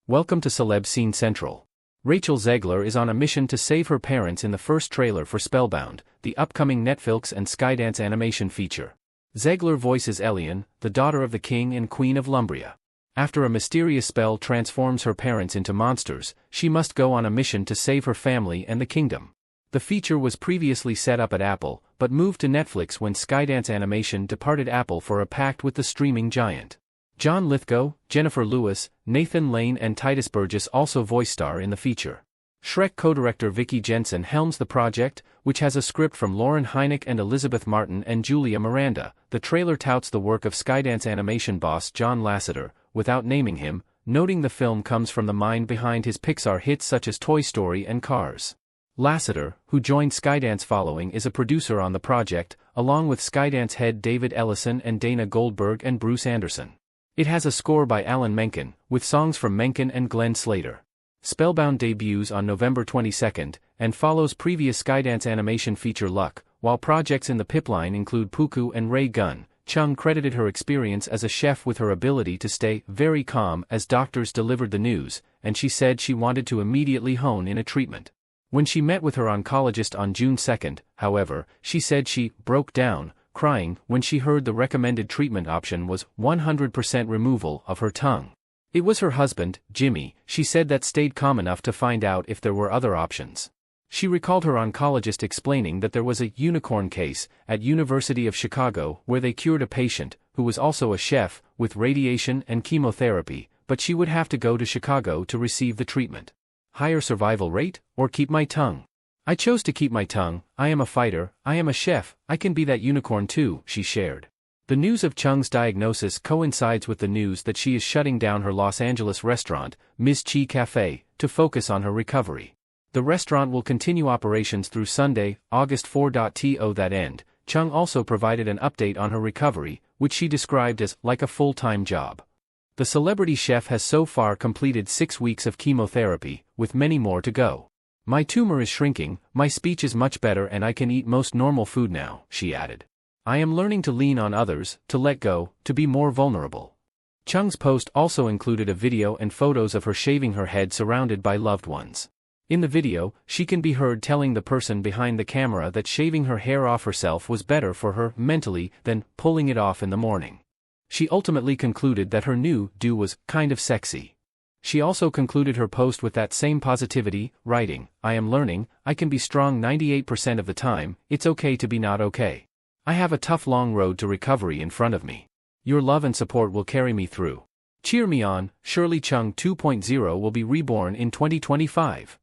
Welcome to Celeb Scene Central. Rachel Zegler is on a mission to save her parents in the first trailer for Spellbound, the upcoming Netflix and Skydance animation feature. Zegler voices Elian, the daughter of the king and queen of Lumbria. After a mysterious spell transforms her parents into monsters, she must go on a mission to save her family and the kingdom. The feature was previously set up at Apple, but moved to Netflix when Skydance Animation departed Apple for a pact with the streaming giant. John Lithgow, Jennifer Lewis, Nathan Lane and Titus Burgess also voice star in the feature. Shrek co-director Vicky Jensen helms the project, which has a script from Lauren Hynek and Elizabeth Martin and Julia Miranda. The trailer touts the work of Skydance animation boss John Lasseter, without naming him, noting the film comes from the mind behind his Pixar hits such as Toy Story and Cars. Lasseter, who joined Skydance following, is a producer on the project, along with Skydance head David Ellison and Dana Goldberg and Bruce Anderson. It has a score by Alan Menken, with songs from Menken and Glenn Slater. Spellbound debuts on November 22, and follows previous Skydance animation feature Luck. While projects in the pipeline include Puku and Ray Gun, Chung credited her experience as a chef with her ability to stay very calm as doctors delivered the news, and she said she wanted to immediately hone in a treatment. When she met with her oncologist on June 2, however, she said she broke down, crying when she heard the recommended treatment option was 100% removal of her tongue. It was her husband, Jimmy, she said, that stayed calm enough to find out if there were other options. She recalled her oncologist explaining that there was a unicorn case at University of Chicago where they cured a patient, who was also a chef, with radiation and chemotherapy, but she would have to go to Chicago to receive the treatment. Higher survival rate, or keep my tongue? I chose to keep my tongue. I am a fighter, I am a chef, I can be that unicorn too, she shared. The news of Chung's diagnosis coincides with the news that she is shutting down her Los Angeles restaurant, Ms. Chi Cafe, to focus on her recovery. The restaurant will continue operations through Sunday, August 4. To that end, Chung also provided an update on her recovery, which she described as like a full-time job. The celebrity chef has so far completed 6 weeks of chemotherapy, with many more to go. My tumor is shrinking, my speech is much better and I can eat most normal food now, she added. I am learning to lean on others, to let go, to be more vulnerable. Chung's post also included a video and photos of her shaving her head surrounded by loved ones. In the video, she can be heard telling the person behind the camera that shaving her hair off herself was better for her mentally than pulling it off in the morning. She ultimately concluded that her new do was kind of sexy. She also concluded her post with that same positivity, writing, I am learning, I can be strong 98% of the time, it's okay to be not okay. I have a tough long road to recovery in front of me. Your love and support will carry me through. Cheer me on. Shirley Chung 2.0 will be reborn in 2025.